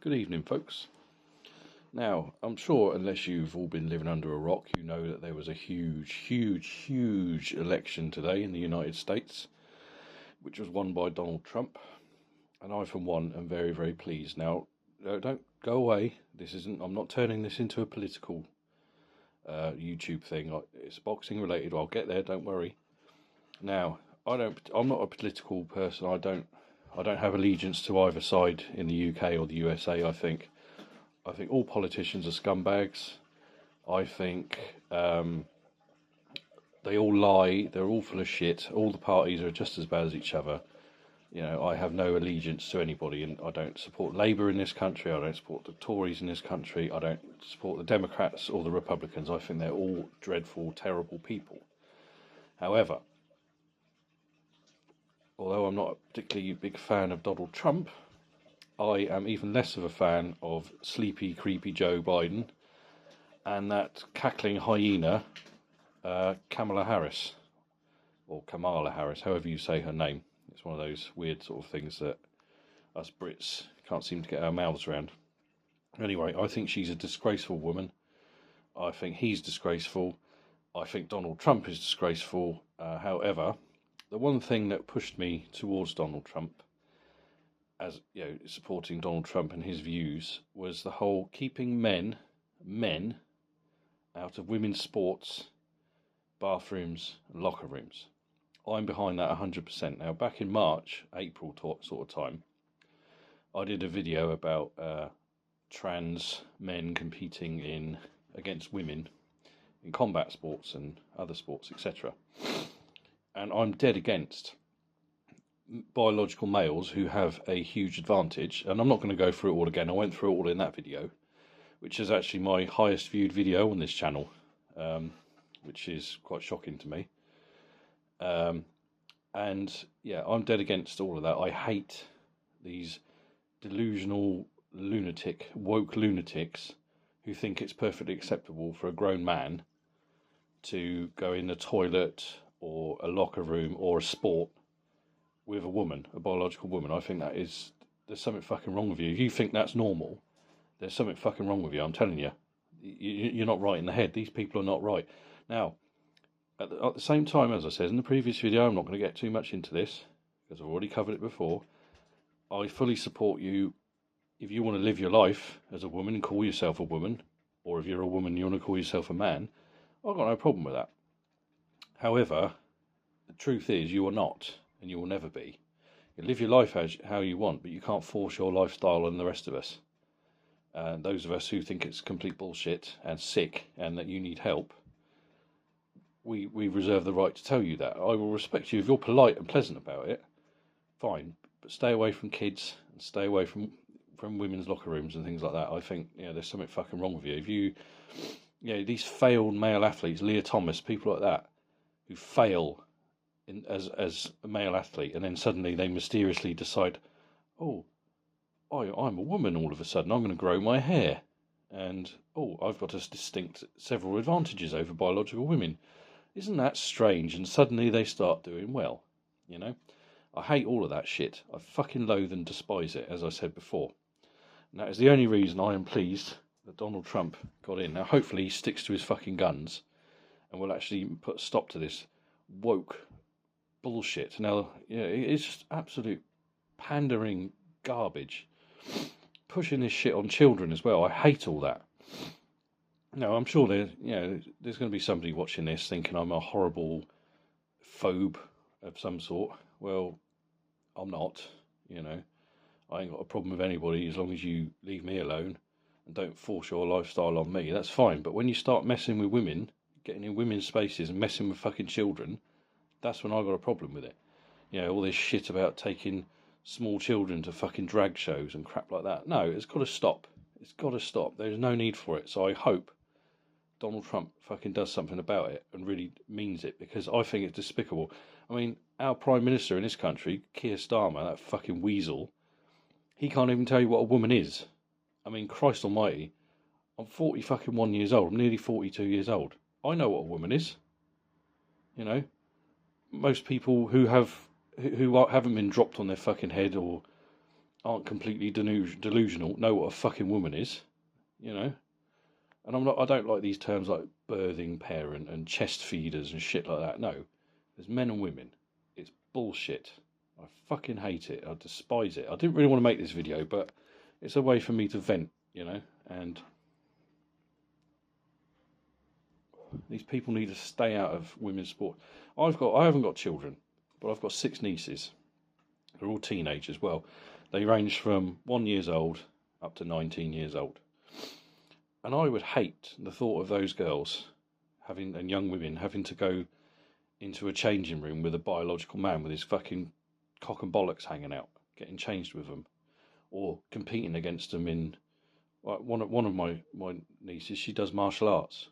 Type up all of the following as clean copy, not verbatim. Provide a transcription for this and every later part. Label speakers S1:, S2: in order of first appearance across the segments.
S1: Good evening, folks. Now, I'm sure unless you've all been living under a rock, you know that there was a huge election today in the United States, which was won by Donald Trump. And I, for one, am very pleased. Now, don't go away. I'm not turning this into a political YouTube thing. It's boxing related. I'll get there. Don't worry. Now, I'm not a political person. I don't have allegiance to either side in the UK or the USA. I think all politicians are scumbags. I think they all lie. They're all full of shit. All the parties are just as bad as each other. You know, I have no allegiance to anybody, and I don't support Labour in this country. I don't support the Tories in this country. I don't support the Democrats or the Republicans. I think they're all dreadful, terrible people. However, although I'm not a particularly big fan of Donald Trump, I am even less of a fan of sleepy, creepy Joe Biden and that cackling hyena, Kamala Harris, or Kamala Harris, however you say her name. It's one of those weird sort of things that us Brits can't seem to get our mouths around. Anyway, I think she's a disgraceful woman. I think he's disgraceful. I think Donald Trump is disgraceful. However, the one thing that pushed me towards Donald Trump, as you know, supporting Donald Trump and his views, was the whole keeping men out of women's sports, bathrooms and locker rooms. I'm behind that 100%. Now, back in March, April sort of time, I did a video about trans men competing against women in combat sports and other sports, etc. And I'm dead against biological males who have a huge advantage. And I'm not going to go through it all again. I went through it all in that video, which is actually my highest viewed video on this channel, which is quite shocking to me. And yeah, I'm dead against all of that. I hate these delusional woke lunatics who think it's perfectly acceptable for a grown man to go in the toilet or a locker room or a sport with a woman, a biological woman. I think there's something fucking wrong with you. If you think that's normal, there's something fucking wrong with you. I'm telling you, you're not right in the head. These people are not right. Now, at the same time, as I said in the previous video, I'm not going to get too much into this because I've already covered it before. I fully support you if you want to live your life as a woman and call yourself a woman, or if you're a woman and you want to call yourself a man. I've got no problem with that. However, the truth is you are not, and you will never be. You live your life how you want, but you can't force your lifestyle on the rest of us. Those of us who think it's complete bullshit and sick and that you need help, we reserve the right to tell you that. I will respect you if you're polite and pleasant about it. Fine, but stay away from kids and stay away from women's locker rooms and things like that. I think there's something fucking wrong with you. If these failed male athletes, Leah Thomas, people like that, who fail as a male athlete, and then suddenly they mysteriously decide, oh, I'm a woman all of a sudden. I'm going to grow my hair, and I've got several advantages over biological women. Isn't that strange? And suddenly they start doing well. I hate all of that shit. I fucking loathe and despise it, as I said before. And that is the only reason I am pleased that Donald Trump got in. Now, hopefully he sticks to his fucking guns and will actually put a stop to this woke bullshit. Now, it's just absolute pandering garbage. Pushing this shit on children as well. I hate all that. Now, I'm sure there's going to be somebody watching this thinking I'm a horrible phobe of some sort. Well, I'm not, I ain't got a problem with anybody as long as you leave me alone and don't force your lifestyle on me. That's fine. But when you start messing with women, getting in women's spaces and messing with fucking children, that's when I got a problem with it. All this shit about taking small children to fucking drag shows and crap like that. No, it's got to stop. It's got to stop. There's no need for it. So I hope Donald Trump fucking does something about it and really means it, because I think it's despicable. I mean, our Prime Minister in this country, Keir Starmer, that fucking weasel, he can't even tell you what a woman is. I mean, Christ almighty, I'm 41 years old. I'm nearly 42 years old. I know what a woman is. Most people who haven't been dropped on their fucking head or aren't completely delusional know what a fucking woman is, you know. And I don't like these terms like birthing parent and chest feeders and shit like that. No, there's men and women. It's bullshit. I fucking hate it. I despise it. I didn't really want to make this video, but it's a way for me to vent, you know. And these people need to stay out of women's sport. I haven't got children, but I've got 6 nieces. They're all teenagers. Well, they range from 1 year old up to 19 years old. And I would hate the thought of those girls and young women having to go into a changing room with a biological man with his fucking cock and bollocks hanging out, getting changed with them, or competing against them in. One of my nieces, she does martial arts.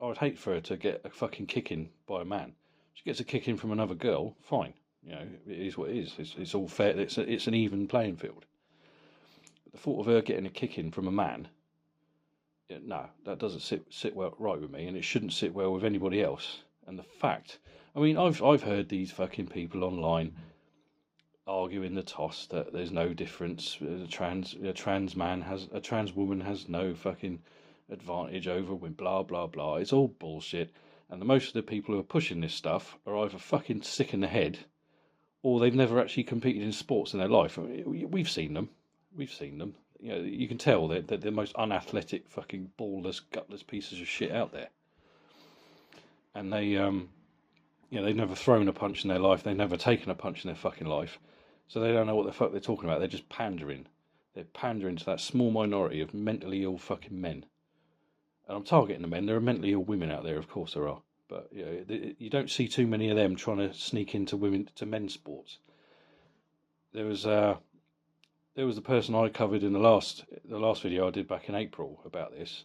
S1: I would hate for her to get a fucking kicking by a man. She gets a kicking from another girl, fine. You know, it is what it is. It's all fair. It's an even playing field. But the thought of her getting a kicking from a man, no, that doesn't sit well right with me, and it shouldn't sit well with anybody else. And the fact, I mean, I've heard these fucking people online arguing the toss that there's no difference. A trans woman has no fucking advantage over women. Blah blah blah. It's all bullshit. And most of the people who are pushing this stuff are either fucking sick in the head, or they've never actually competed in sports in their life. I mean, we've seen them. You know, you can tell they're the most unathletic, fucking ballless, gutless pieces of shit out there. And they, you know, they've never thrown a punch in their life. They've never taken a punch in their fucking life. So they don't know what the fuck they're talking about. They're just pandering. They're pandering to that small minority of mentally ill fucking men. And I'm targeting the men. There are mentally ill women out there, of course there are. But you know, you don't see too many of them trying to sneak into men's sports. There was the person I covered in the last video I did back in April about this.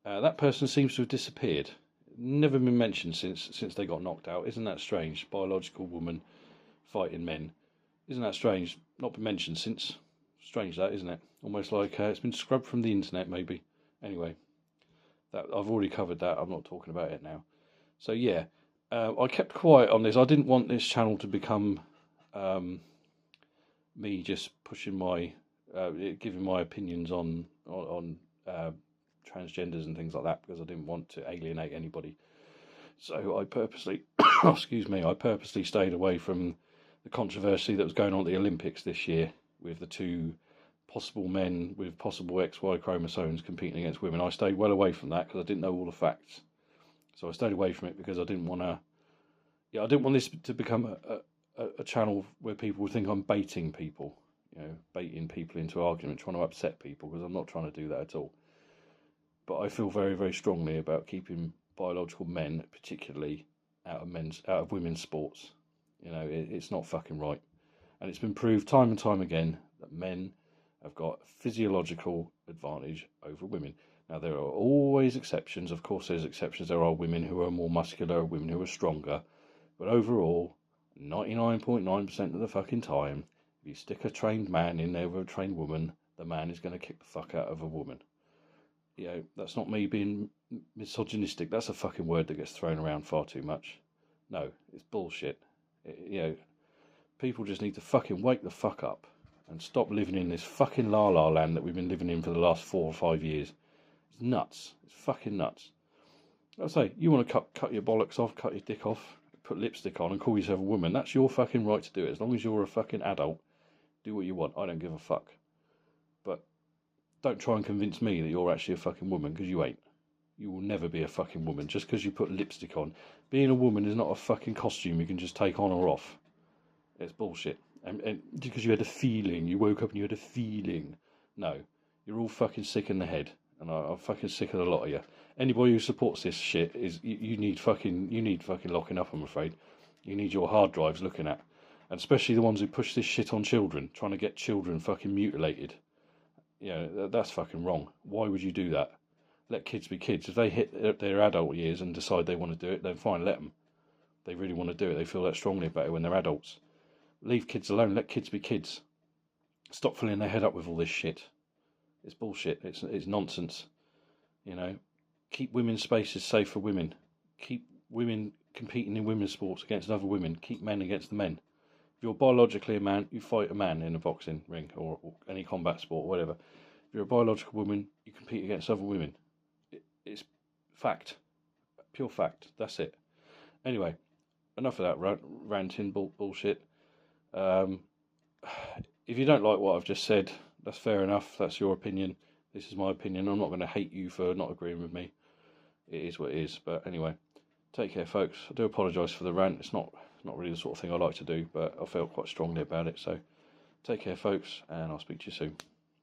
S1: That person seems to have disappeared. Never been mentioned since they got knocked out. Isn't that strange? Biological woman fighting men. Isn't that strange? Not been mentioned since. Strange that, isn't it? Almost like it's been scrubbed from the internet, maybe. Anyway, that I've already covered that. I'm not talking about it now. So yeah, I kept quiet on this. I didn't want this channel to become me just pushing giving my opinions on transgenders and things like that, because I didn't want to alienate anybody. So I purposely, I purposely stayed away from the controversy that was going on at the Olympics this year with the 2 possible men with possible XY chromosomes competing against women. I stayed well away from that because I didn't know all the facts. So I stayed away from it because I didn't want to. Yeah, I didn't want this to become a channel where people would think I'm baiting people, you know, baiting people into argument, trying to upset people, because I'm not trying to do that at all. But I feel very, very strongly about keeping biological men, particularly, out of women's sports. You know, it's not fucking right, and it's been proved time and time again that men have got a physiological advantage over women. Now, there are always exceptions. Of course, there's exceptions. There are women who are more muscular, women who are stronger, but overall, 99.9% of the fucking time, if you stick a trained man in there with a trained woman, the man is going to kick the fuck out of a woman. You know, that's not me being misogynistic. That's a fucking word that gets thrown around far too much. No, it's bullshit. You know, people just need to fucking wake the fuck up and stop living in this fucking la-la land that we've been living in for the last 4 or 5 years. It's nuts. It's fucking nuts. I say, you want to cut your bollocks off, cut your dick off, put lipstick on and call yourself a woman, that's your fucking right to do it. As long as you're a fucking adult, do what you want. I don't give a fuck. But don't try and convince me that you're actually a fucking woman, because you ain't. You will never be a fucking woman just because you put lipstick on. Being a woman is not a fucking costume you can just take on or off. It's bullshit. And because you had a feeling, you woke up and you had a feeling. No, you're all fucking sick in the head, and I'm fucking sick of a lot of you. Anybody who supports this shit is you need fucking locking up. I'm afraid you need your hard drives looking at, and especially the ones who push this shit on children, trying to get children fucking mutilated. You know, that's fucking wrong. Why would you do that? Let kids be kids. If they hit their adult years and decide they want to do it, then fine, let them. They really want to do it. They feel that strongly about it when they're adults. Leave kids alone. Let kids be kids. Stop filling their head up with all this shit. It's bullshit. It's nonsense. You know, keep women's spaces safe for women. Keep women competing in women's sports against other women. Keep men against the men. If you're biologically a man, you fight a man in a boxing ring or any combat sport, or whatever. If you're a biological woman, you compete against other women. It's fact, pure fact. That's it. Anyway, enough of that ranting bullshit. Um, if you don't like what I've just said, that's fair enough. That's your opinion. This is my opinion. I'm not going to hate you for not agreeing with me. It is what it is. But anyway, take care, folks. I do apologise for the rant. It's not really the sort of thing I like to do, but I felt quite strongly about it. So take care, folks, and I'll speak to you soon.